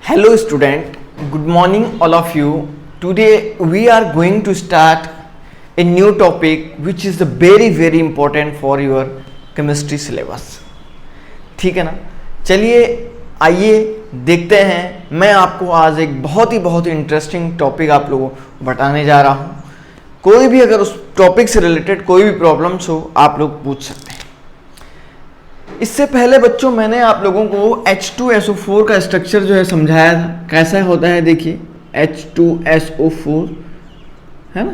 Hello student, good morning all of you. Today we are going to start a new topic which is very important for your chemistry syllabus. ठीक है ना? चलिए आइए देखते हैं. मैं आपको आज एक बहुत ही इंटरेस्टिंग टॉपिक आप लोगों को बताने जा रहा हूँ. कोई भी अगर उस टॉपिक से रिलेटेड कोई भी प्रॉब्लम्स हो आप लोग पूछ सकते हैं. इससे पहले बच्चों मैंने आप लोगों को H2SO4 का स्ट्रक्चर जो है समझाया था. कैसा होता है देखिए H2SO4 है ना.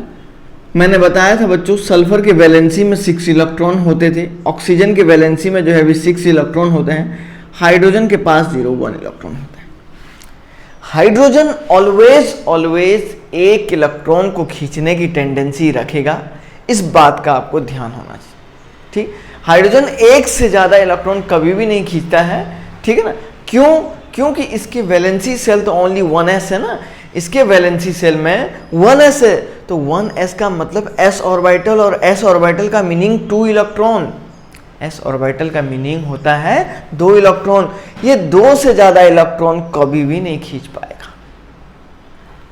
मैंने बताया था बच्चों सल्फर के वैलेंसी में 6 इलेक्ट्रॉन होते थे, ऑक्सीजन के वैलेंसी में जो है भी 6 इलेक्ट्रॉन होते हैं, हाइड्रोजन के पास 0 1 इलेक्ट्रॉन होता है. हाइड्रोजन ऑलवेज एक इलेक्ट्रॉन को खींचने की टेंडेंसी रखेगा. इस बात का आपको ध्यान होना चाहिए. ठीक, हाइड्रोजन एक से ज्यादा इलेक्ट्रॉन कभी भी नहीं खींचता है. ठीक है ना. क्योंकि इसके वैलेंसी सेल तो ओनली 1s है ना. इसके वैलेंसी सेल में 1s है, तो 1s का मतलब s ऑर्बिटल, और s ऑर्बिटल का मीनिंग 2 इलेक्ट्रॉन. s ऑर्बिटल का मीनिंग होता है 2 इलेक्ट्रॉन. ये 2 से ज्यादा इलेक्ट्रॉन कभी भी नहीं खींच पाएगा.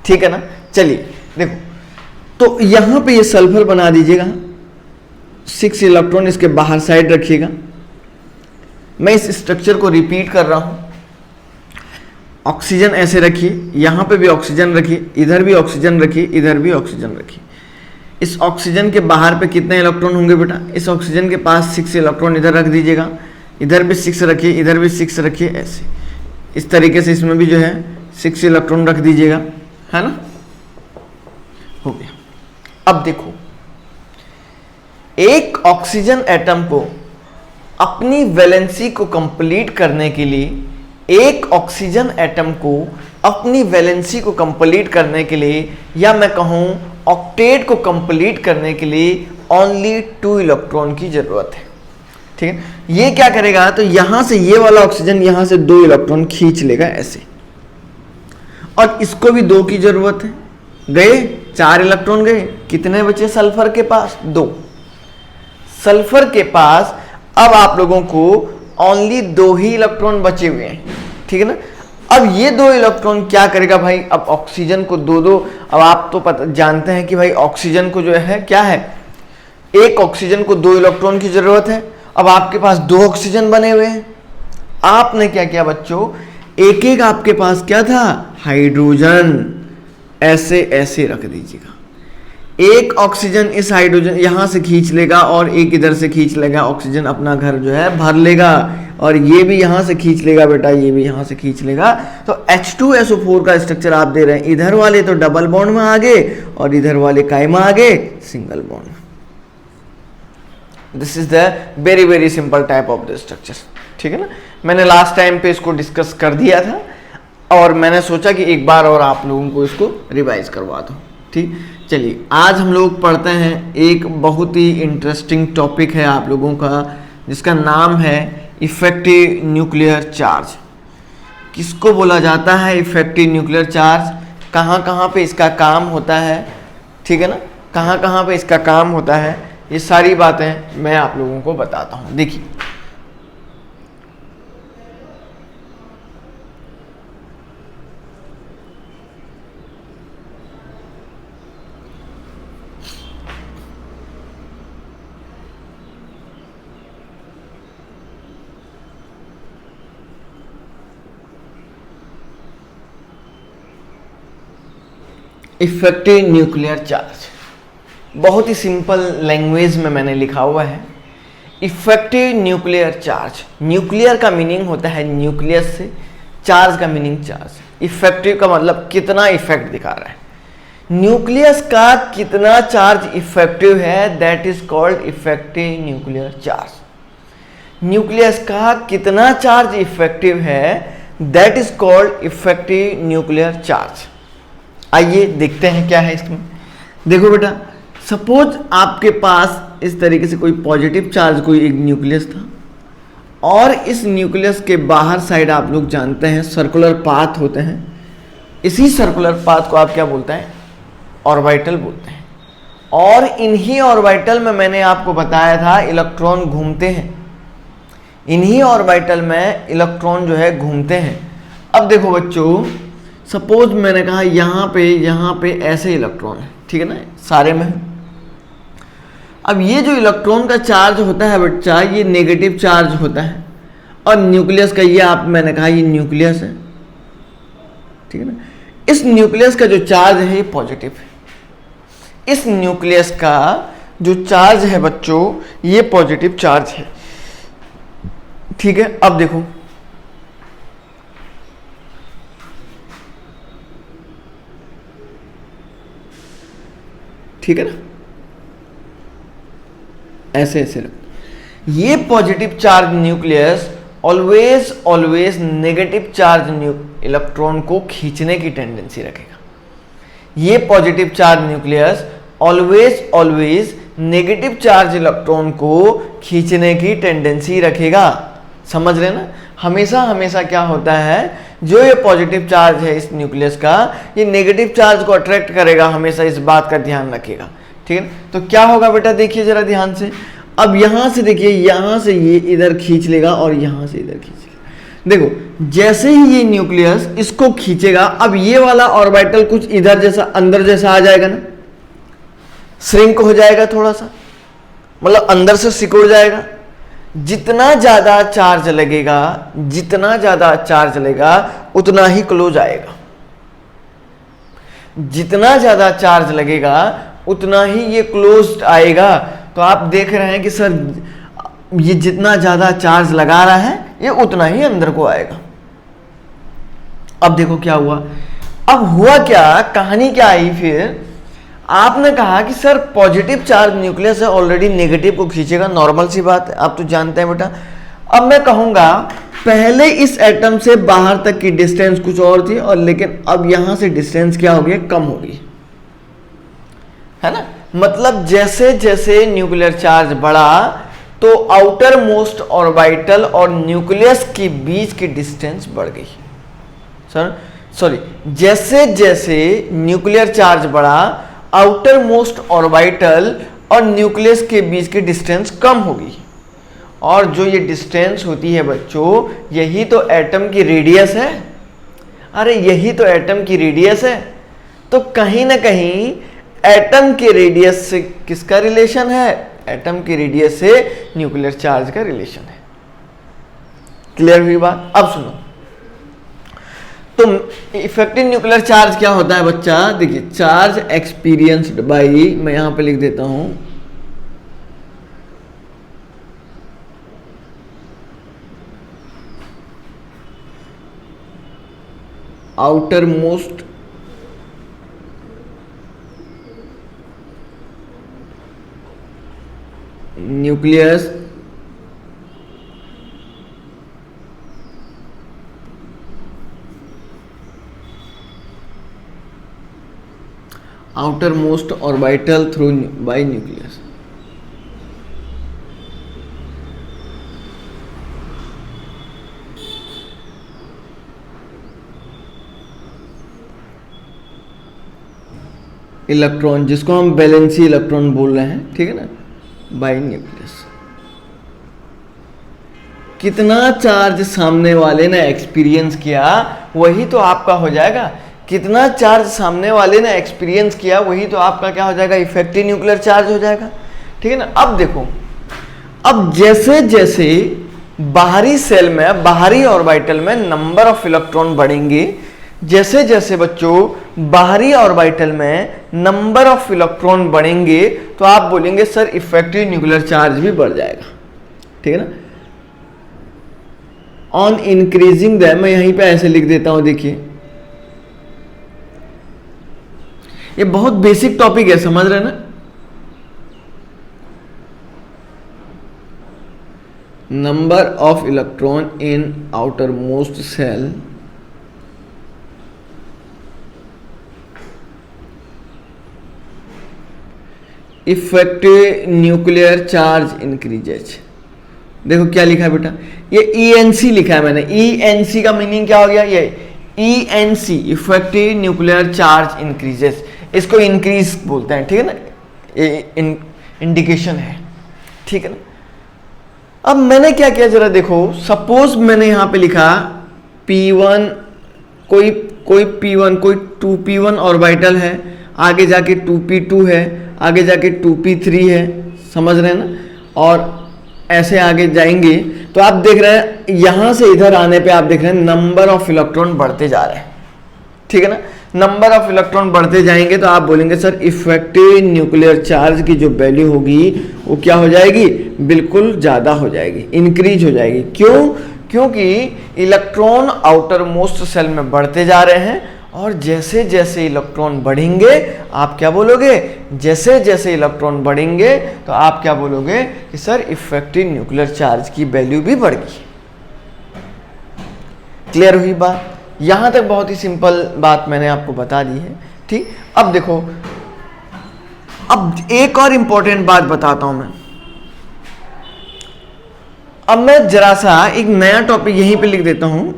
ठीक है ना. चलिए देखो, तो यहां पे ये सल्फर बना दीजिएगा. 6 इलेक्ट्रॉन इसके बाहर साइड रखिएगा. मैं इस स्ट्रक्चर को रिपीट कर रहा हूं. ऑक्सीजन ऐसे रखिए, यहां पे भी ऑक्सीजन रखिए, इधर भी ऑक्सीजन रखिए, इधर भी ऑक्सीजन रखिए. इस ऑक्सीजन के बाहर पे कितने इलेक्ट्रॉन होंगे बेटा? इस ऑक्सीजन के पास 6 इलेक्ट्रॉन इधर रख दीजिएगा, इधर भी 6 रखिए, इधर भी 6 रखिए. ऐसे इस तरीके से इसमें भी जो है 6 इलेक्ट्रॉन रख दीजिएगा, है ना. हो गया. अब देखो, एक ऑक्सीजन एटम को अपनी वैलेंसी को कंप्लीट करने के लिए, एक ऑक्सीजन एटम को अपनी वैलेंसी को कंप्लीट करने के लिए, या मैं कहूं ऑक्टेट को कंप्लीट करने के लिए ओनली 2 इलेक्ट्रॉन की जरूरत है. ठीक है. ये क्या करेगा, तो यहां से ये वाला ऑक्सीजन यहां से 2 इलेक्ट्रॉन खींच लेगा ऐसे, और इसको भी 2 की जरूरत है. गए 4 इलेक्ट्रॉन गए. कितने बचे सल्फर के पास? 2. सल्फर के पास अब आप लोगों को ओनली 2 ही इलेक्ट्रॉन बचे हुए हैं. ठीक है ना. अब ये 2 इलेक्ट्रॉन क्या करेगा भाई? अब ऑक्सीजन को 2 अब आप तो पता जानते हैं कि भाई ऑक्सीजन को जो है क्या है, एक ऑक्सीजन को 2 इलेक्ट्रॉन की जरूरत है. अब आपके पास 2 ऑक्सीजन बने हुए हैं. आपने क्या किया बच्चों, एक आपके पास क्या था, हाइड्रोजन ऐसे रख दीजिएगा. एक ऑक्सीजन इस हाइड्रोजन यहां से खींच लेगा और एक इधर से खींच लेगा. ऑक्सीजन अपना घर जो है भर लेगा, और ये भी यहां से खींच लेगा बेटा, ये भी यहां से खींच लेगा. तो H2SO4 का स्ट्रक्चर आप दे रहे हैं. इधर वाले तो डबल बॉन्ड में आ गए और इधर वाले काय में आ गए, सिंगल बॉन्ड में. This is the very simple type of the structure. ठीक है ना. मैंने लास्ट टाइम पे इसको डिस्कस कर दिया था, और मैंने सोचा कि एक बार और आप लोगों को इसको रिवाइज करवा दूं. ठीक. चलिए आज हम लोग पढ़ते हैं एक बहुत ही इंटरेस्टिंग टॉपिक है आप लोगों का, जिसका नाम है इफेक्टिव न्यूक्लियर चार्ज. किसको बोला जाता है इफेक्टिव न्यूक्लियर चार्ज? कहाँ पे इसका काम होता है? ठीक है ना. कहाँ पे इसका काम होता है, ये सारी बातें मैं आप लोगों को बताता हूँ. देखिए, इफेक्टिव न्यूक्लियर चार्ज बहुत ही सिंपल लैंग्वेज में मैंने लिखा हुआ है. इफेक्टिव न्यूक्लियर चार्ज, न्यूक्लियर का मीनिंग होता है न्यूक्लियस से, चार्ज का मीनिंग चार्ज. इफेक्टिव का मतलब कितना इफेक्ट दिखा रहा है. न्यूक्लियस का कितना चार्ज इफेक्टिव है, that is called effective nuclear charge. Nucleus का कितना चार्ज इफेक्टिव है, that is called effective nuclear charge. आइए देखते हैं क्या है इसमें. देखो बेटा, सपोज आपके पास इस तरीके से कोई पॉजिटिव चार्ज कोई एक न्यूक्लियस था, और इस न्यूक्लियस के बाहर साइड आप लोग जानते हैं सर्कुलर पाथ होते हैं. इसी सर्कुलर पाथ को आप क्या बोलते हैं, ऑर्बिटल बोलते हैं. और इन्हीं ऑर्बिटल में मैंने आपको बताया था इलेक्ट्रॉन घूमते हैं. इन्हीं ऑर्बिटल में इलेक्ट्रॉन जो है घूमते हैं. अब देखो बच्चों, सपोज मैंने कहा यहाँ पे ऐसे इलेक्ट्रॉन है, ठीक है ना, सारे में। अब ये जो इलेक्ट्रॉन का चार्ज होता है बच्चा, ये नेगेटिव चार्ज होता है, और न्यूक्लियस का ये मैंने कहा ये न्यूक्लियस है, ठीक है ना। इस न्यूक्लियस का जो चार्ज है ये पॉजिटिव है। इस न्यूक्लियस का जो चार्ज है बच्चों, ये पॉजिटिव चार्ज है, ठीक है। अब देखो, ठीक है ना, ऐसे ऐसे ये positive charge nucleus always negative charge electron को खींचने की टेंडेंसी रखेगा। ये positive charge nucleus always negative charge electron को खींचने की टेंडेंसी रखेगा। समझ रहे ना, हमेशा क्या होता है, जो ये पॉजिटिव चार्ज है इस न्यूक्लियस का, ये नेगेटिव चार्ज को अट्रैक्ट करेगा, हमेशा इस बात का ध्यान रखिएगा, ठीक है। तो क्या होगा बेटा, देखिए जरा ध्यान से। अब यहां से देखिए, यहां से ये इधर खींच लेगा और यहां से इधर खींच लेगा। देखो जैसे ही ये न्यूक्लियस इसको खींचेगा, अब ये वाला ऑर्बिटल कुछ इधर जैसा अंदर जैसा आ जाएगा ना, श्रिंक हो जाएगा थोड़ा सा, मतलब अंदर से सिकुड़ जाएगा। जितना ज्यादा चार्ज लगेगा उतना ही क्लोज आएगा। जितना ज्यादा चार्ज लगेगा उतना ही ये क्लोज्ड आएगा। तो आप देख रहे हैं कि सर ये जितना ज्यादा चार्ज लगा रहा है ये उतना ही अंदर को आएगा। अब देखो क्या हुआ, अब हुआ क्या, कहानी क्या आई फिर। आपने कहा कि सर पॉजिटिव चार्ज न्यूक्लियस है, ऑलरेडी नेगेटिव को खींचेगा, नॉर्मल सी बात है, आप तो जानते हैं बेटा। अब मैं कहूंगा पहले इस एटम से बाहर तक की डिस्टेंस कुछ और थी, और लेकिन अब यहां से डिस्टेंस क्या हो गई, कम हो गई, है ना। मतलब जैसे जैसे न्यूक्लियर चार्ज बढ़ा तो आउटर मोस्ट ऑर्बिटल और न्यूक्लियस के बीच की डिस्टेंस बढ़ गई। जैसे जैसे न्यूक्लियर चार्ज बढ़ा, आउटर मोस्ट ऑर्बिटल और न्यूक्लियस के बीच की डिस्टेंस कम होगी। और जो ये डिस्टेंस होती है बच्चों, यही तो एटम की रेडियस है। अरे यही तो एटम की रेडियस है। तो कहीं ना कहीं एटम के रेडियस से किसका रिलेशन है, एटम की रेडियस से न्यूक्लियर चार्ज का रिलेशन है। क्लियर हुई बात। अब सुनो, तो इफेक्टिव न्यूक्लियर चार्ज क्या होता है बच्चा, देखिए चार्ज एक्सपीरियंस्ड बाई, मैं यहां पे लिख देता हूं, outer most nucleus outermost orbital through by nucleus। Electron, जिसको हम वैलेंसी इलेक्ट्रॉन बोल रहे हैं, ठीक है ना, बाय न्यूक्लियस। कितना चार्ज सामने वाले ने एक्सपीरियंस किया वही तो आपका हो जाएगा। कितना चार्ज सामने वाले ने एक्सपीरियंस किया वही तो आपका क्या हो जाएगा, इफेक्टिव न्यूक्लियर चार्ज हो जाएगा, ठीक है ना। अब देखो, अब जैसे जैसे बाहरी सेल में, बाहरी ऑर्बिटल में नंबर ऑफ इलेक्ट्रॉन बढ़ेंगे, जैसे जैसे बच्चों बाहरी ऑर्बिटल में नंबर ऑफ इलेक्ट्रॉन बढ़ेंगे, तो आप बोलेंगे सर इफेक्टिव न्यूक्लियर चार्ज भी बढ़ जाएगा, ठीक है ना। ऑन इंक्रीजिंग द, मैं यहीं पे ऐसे लिख देता हूं, देखिए ये बहुत बेसिक टॉपिक है, समझ रहे हैं ना। Number of electron in outermost shell effective nuclear charge increases. देखो क्या लिखा है बेटा, ये ENC लिखा है मैंने। ENC का मीनिंग क्या हो गया, ये ENC effective nuclear charge increases, इसको इंक्रीज बोलते हैं, ठीक है ना, ये इंडिकेशन है, ठीक है ना। अब मैंने क्या किया जरा देखो, सपोज मैंने यहां पे लिखा P1 कोई कोई P1, कोई 2p1 ऑर्बिटल है, आगे जाके 2p2 है, आगे जाके 2p3 है, समझ रहे हैं ना, और ऐसे आगे जाएंगे तो आप देख रहे हैं यहां से इधर आने पे आप देख रहे हैं नंबर ऑफ इलेक्ट्रॉन बढ़ते जा रहे हैं, ठीक है ना। नंबर ऑफ इलेक्ट्रॉन बढ़ते जाएंगे तो आप बोलेंगे सर इफेक्टिव न्यूक्लियर चार्ज की जो वैल्यू होगी वो क्या हो जाएगी, बिल्कुल ज़्यादा हो जाएगी, इंक्रीज हो जाएगी। क्यों? क्योंकि इलेक्ट्रॉन आउटर मोस्ट सेल में बढ़ते जा रहे हैं, और जैसे जैसे इलेक्ट्रॉन बढ़ेंगे आप क्या बोलोगे, जैसे जैसे इलेक्ट्रॉन बढ़ेंगे तो आप क्या बोलोगे कि सर इफेक्टिव न्यूक्लियर चार्ज की वैल्यू भी बढ़ गई। क्लियर हुई बात? यहां तक बहुत ही सिंपल बात मैंने आपको बता दी है, ठीक। अब देखो, अब एक और इंपॉर्टेंट बात बताता हूं मैं। अब मैं जरा सा एक नया टॉपिक यहीं पे लिख देता हूं,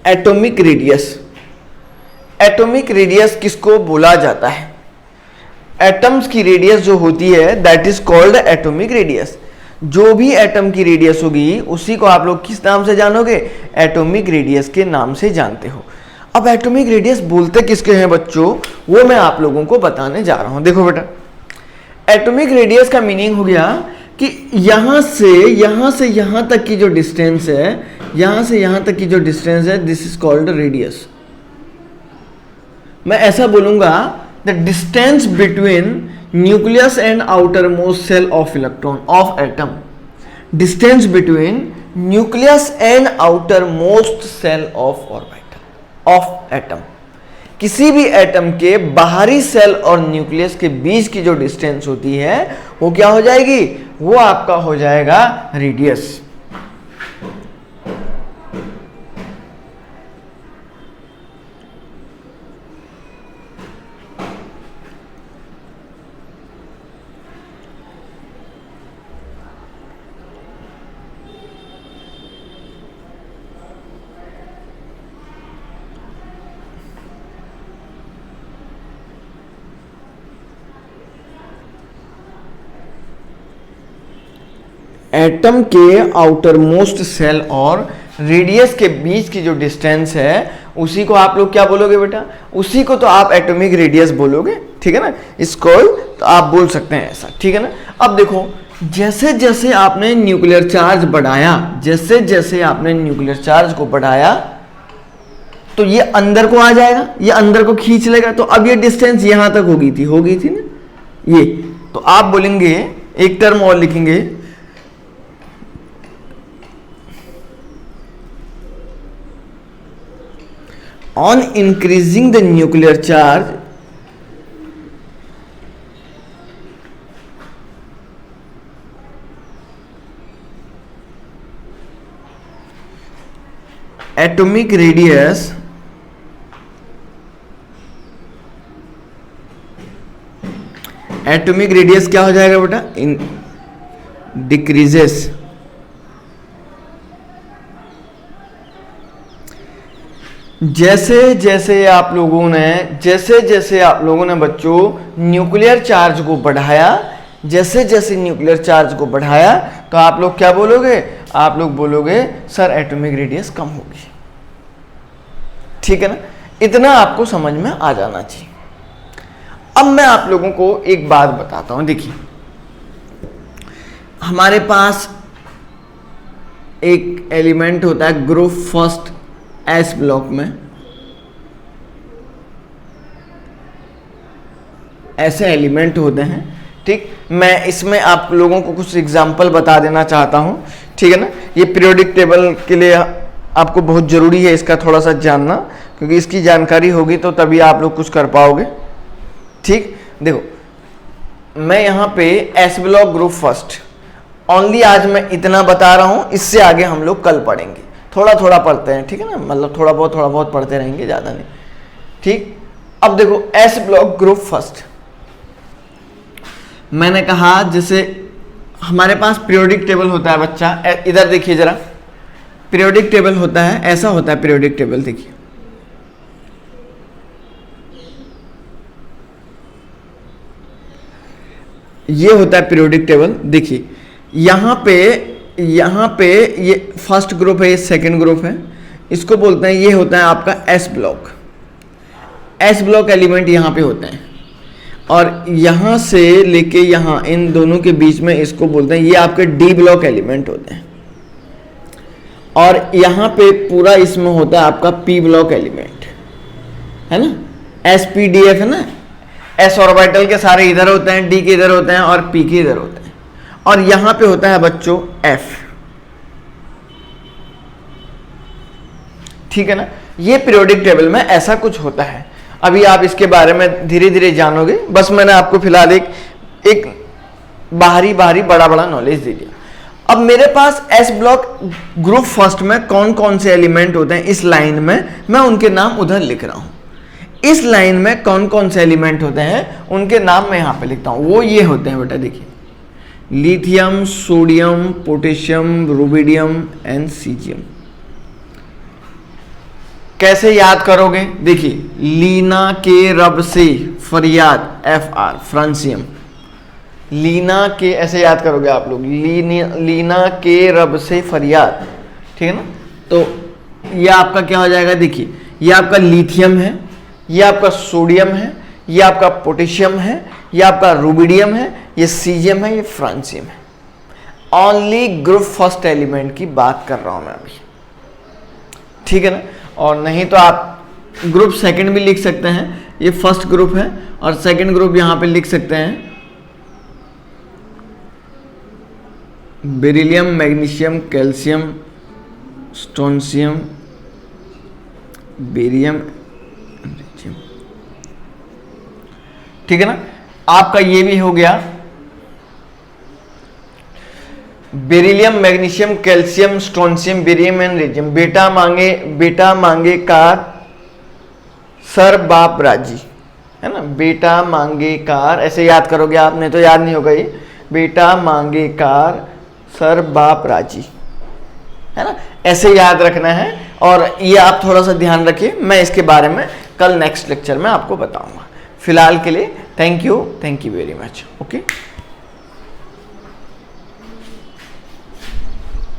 एटॉमिक रेडियस। एटॉमिक रेडियस किसको बोला जाता है? एटम्स की रेडियस जो होती है that is called atomic radius. जो भी एटम की रेडियस होगी उसी को आप लोग किस नाम से जानोगे, एटॉमिक रेडियस के नाम से जानते हो। अब एटॉमिक रेडियस बोलते किसके हैं बच्चों, वो मैं आप लोगों को बताने जा रहा हूं। देखो बेटा, एटॉमिक रेडियस का मीनिंग हो गया कि यहां से यहां तक की जो डिस्टेंस है, यहां से यहां तक की जो डिस्टेंस है, दिस इज कॉल्ड रेडियस। मैं ऐसा बोलूंगा, the distance between nucleus and outermost shell of electron of atom. Distance between nucleus and outermost shell of orbital of atom. किसी भी एटम के बाहरी सेल और न्यूक्लियस के बीच की जो डिस्टेंस होती है वो क्या हो जाएगी, वो आपका हो जाएगा रेडियस। एटम के आउटर मोस्ट सेल और रेडियस के बीच की जो डिस्टेंस है उसी को आप लोग क्या बोलोगे बेटा, उसी को तो आप एटॉमिक रेडियस बोलोगे, ठीक है ना। इसको तो आप बोल सकते हैं ऐसा, ठीक है ना। अब देखो, जैसे जैसे आपने न्यूक्लियर चार्ज बढ़ाया, जैसे जैसे आपने न्यूक्लियर चार्ज को बढ़ाया तो ये अंदर को आ जाएगा, ये अंदर को खींच लेगा। तो अब ये डिस्टेंस यहां तक हो गई थी ना ये। तो आप बोलेंगे, एक टर्म और लिखेंगे, on increasing the nuclear charge atomic radius क्या हो जाएगा बेटा, इन डिक्रीजेस। जैसे जैसे आप लोगों ने बच्चों न्यूक्लियर चार्ज को बढ़ाया, जैसे जैसे न्यूक्लियर चार्ज को बढ़ाया तो आप लोग क्या बोलोगे, आप लोग बोलोगे सर एटॉमिक रेडियस कम होगी, ठीक है ना। इतना आपको समझ में आ जाना चाहिए। अब मैं आप लोगों को एक बात बताता हूं। देखिए, हमारे पास एक एलिमेंट होता है ग्रुप फर्स्ट एस ब्लॉक में, ऐसे एलिमेंट होते हैं, ठीक। मैं इसमें आप लोगों को कुछ एग्जाम्पल बता देना चाहता हूं, ठीक है ना। ये पीरियोडिक टेबल के लिए आपको बहुत जरूरी है इसका थोड़ा सा जानना, क्योंकि इसकी जानकारी होगी तो तभी आप लोग कुछ कर पाओगे, ठीक। देखो, मैं यहाँ पे S block group first only आज मैं इतना बता रहा हूं, इससे आगे हम लोग कल पढ़ेंगे, थोड़ा थोड़ा पढ़ते हैं, ठीक है ना, मतलब थोड़ा बहुत पढ़ते रहेंगे, ज़्यादा नहीं, ठीक। अब देखो, एस ब्लॉक ग्रुप फर्स्ट, मैंने कहा जैसे हमारे पास पीरियोडिक टेबल होता है बच्चा, इधर देखिए जरा, पीरियोडिक टेबल होता है, ऐसा होता है पीरियोडिक टेबल। देखिए, ये होता है पीरियोडिक टेबल। देखिए यहाँ पे ये फर्स्ट ग्रुप है, ये सेकंड ग्रुप है, इसको बोलते हैं, ये होता है आपका S block. S block element यहाँ पे होते हैं, और यहाँ से लेके यहाँ इन दोनों के बीच में इसको बोलते हैं, ये आपके डी ब्लॉक एलिमेंट होते हैं। और यहाँ पे पूरा इसमें होता है आपका पी ब्लॉक एलिमेंट, है ना, एस पी डी एफ है ना। एस ऑर्बिटल के सारे इधर होते हैं, डी के इधर होते हैं और पी के इधर होते हैं, और यहां पे होता है बच्चों एफ। ठीक है ना, ये पीरियोडिक टेबल में ऐसा कुछ होता है। अभी आप इसके बारे में धीरे धीरे जानोगे, बस मैंने आपको फिलहाल एक बाहरी बड़ा नॉलेज दे दिया। अब मेरे पास एस ब्लॉक ग्रुप फर्स्ट में कौन कौन से एलिमेंट होते हैं, इस लाइन में मैं उनके नाम उधर लिख रहा हूं। इस लाइन में कौन कौन से एलिमेंट होते हैं उनके नाम मैं यहां पे लिखता हूं। वो ये होते हैं बेटा, देखिए, lithium, sodium, potassium, rubidium and caesium. कैसे याद करोगे? देखिए, लीना के रब से फरियाद, एफ आर, फ्रांसियम। लीना के ऐसे याद करोगे आप लोग, लीना के रब से फरियाद। ठीक है ना, तो ये आपका क्या हो जाएगा? देखिए, ये आपका लिथियम है, ये आपका सोडियम है, ये आपका पोटेशियम है, ये आपका रुबिडियम है, ये सीजियम है, ये फ्रांसियम है। ओनली ग्रुप फर्स्ट एलिमेंट की बात कर रहा हूं मैं अभी। ठीक है ना, और नहीं तो आप ग्रुप सेकंड भी लिख सकते हैं, ये फर्स्ट ग्रुप है, और सेकंड ग्रुप यहां पे लिख सकते हैं beryllium, magnesium, calcium, strontium, barium. ठीक है ना, आपका ये भी हो गया beryllium, magnesium, calcium, strontium, barium and radium. बेटा मांगे कार सर बाप राजी, है ना। बेटा मांगे कार ऐसे याद करोगे आप, नहीं तो याद नहीं होगा ये। बेटा मांगे कार सर बाप राजी, है ना, ऐसे याद रखना है। और ये आप थोड़ा सा ध्यान रखिए, मैं इसके बारे में कल नेक्स्ट लेक्चर में आपको बताऊंगा। फिलहाल के लिए thank you very much. Okay.